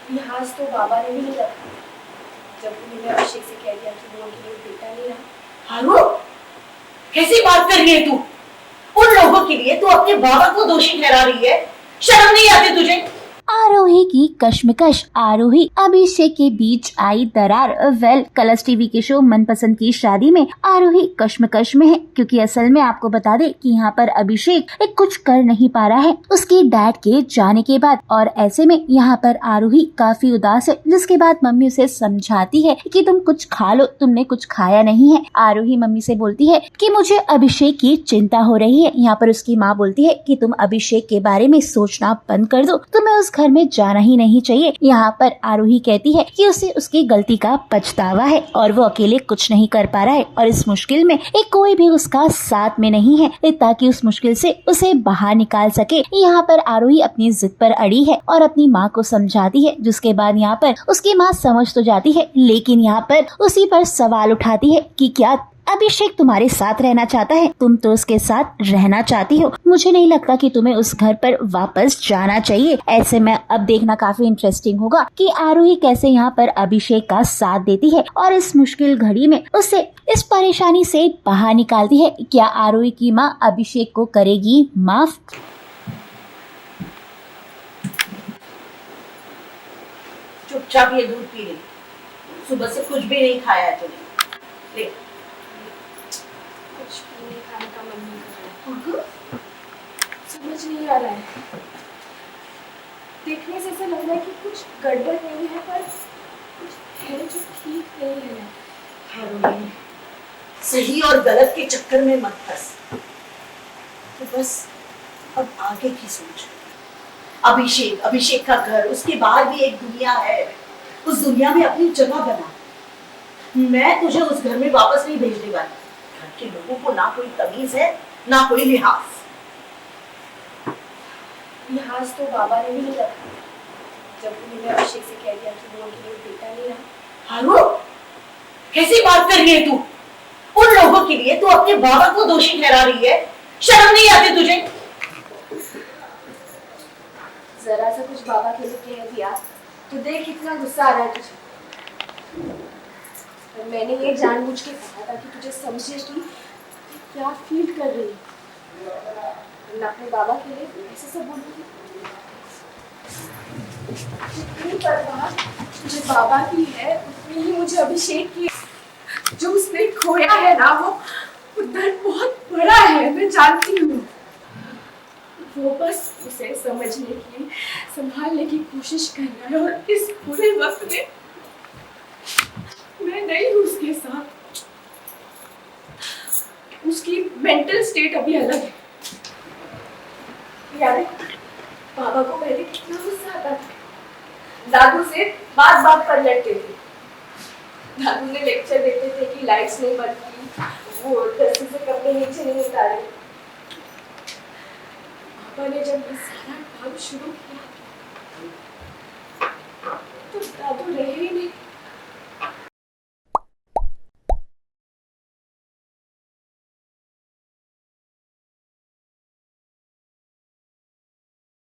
लिहाज तो बाबा ने भी नहीं रखा जब उन्होंने अभिषेक से कह दिया कि वो उनके लिए बेटा नहीं रहा। हारू, कैसी बात कर रही है तू? उन लोगों के लिए तू अपने बाबा को दोषी ठहरा रही है। शर्म नहीं आती तुझे? आरोही की कश्मकश, आरोही अभिषेक के बीच आई दरार। वेल, कलर्स टीवी के शो मनपसंद की शादी में आरोही कश्मकश में है, क्योंकि असल में आपको बता दे कि यहाँ पर अभिषेक एक कुछ कर नहीं पा रहा है उसके डैड के जाने के बाद, और ऐसे में यहाँ पर आरोही काफी उदास है। जिसके बाद मम्मी उसे समझाती है कि तुम कुछ खा लो, तुमने कुछ खाया नहीं है। आरोही मम्मी से बोलती है कि मुझे अभिषेक की चिंता हो रही है। यहाँ पर उसकी माँ बोलती है कि तुम अभिषेक के बारे में सोचना बंद कर दो, तुम्हें उस घर में जाना ही नहीं चाहिए। यहाँ पर आरोही कहती है कि उसे उसकी गलती का पछतावा है और वो अकेले कुछ नहीं कर पा रहा है, और इस मुश्किल में एक कोई भी उसका साथ में नहीं है ताकि उस मुश्किल से उसे बाहर निकाल सके। यहाँ पर आरोही अपनी जिद पर अड़ी है और अपनी माँ को समझाती है, जिसके बाद यहाँ पर उसकी माँ समझ तो जाती है, लेकिन यहाँ पर उसी पर सवाल उठाती है कि क्या अभिषेक तुम्हारे साथ रहना चाहता है? तुम तो उसके साथ रहना चाहती हो। मुझे नहीं लगता कि तुम्हें उस घर पर वापस जाना चाहिए। ऐसे में अब देखना काफी इंटरेस्टिंग होगा कि आरोही कैसे यहाँ पर अभिषेक का साथ देती है और इस मुश्किल घड़ी में उसे इस परेशानी से बाहर निकालती है। क्या आरोही की माँ अभिषेक को करेगी माफ? चुपचाप ये दूध पी ले। सुबह से कुछ भी नहीं खाया है तूने। ले। कुछ भी नहीं खाने का मन नहीं कर रहा है। समझ नहीं आ रहा है। देखने से ऐसा लग रहा है कि कुछ गड़बड़ नहीं है, पर कुछ है जो ठीक नहीं है। हारू, सही और गलत के चक्कर में मत फंस। तो बस अब आगे की सोच। अभिषेक का घर, उसके बाहर भी एक दुनिया है। उस दुनिया में अपनी जगह बना। मैं तुझे उस घर में वापस नहीं भेजने वाली। घर के लोगों को ना कोई तमीज है, ना कोई लिहाज। लिहाज तो बाबा ने भी नहीं रखा जब उन्होंने अभिषेक से कह दिया कि वो उनके लिए बेटा नहीं रहा। हारू, कैसी बात कर रही है तू? उन लोगों के लिए तू अपने बाबा को दोषी ठहरा रही है। शर्म नहीं आती तुझे? जरा सा कुछ बाबा के लिए कह दिया तो देख कितना गुस्सा आ रहा है तुझे। और मैंने ये जानबूझ के कहा था कि तुझे समझेश कि क्या फील कर रही है। मैं अपने बाबा के लिए ऐसे सब बोलूंगी। जितनी परवाह मुझे बाबा की है उतनी ही मुझे अभिषेक की। जो उसने खोया है ना, वो दर्द बहुत बड़ा है, मैं जानती हूँ। वो बस उसे समझने की, संभालने की कोशिश कर रहा है, और इस बुरे वक्त में मैं नहीं हूँ उसके साथ। उसकी मेंटल स्टेट अभी अलग है। याद है बाबा को पहले कितना गुस्सा आता था, दादू से बात बात पर लड़ते थे। दादू ने लेक्चर देते थे कि लाइट्स नहीं बनती, वो रस्सी से कपड़े नीचे नहीं उतारे। पापा ने जब ये सारा काम शुरू किया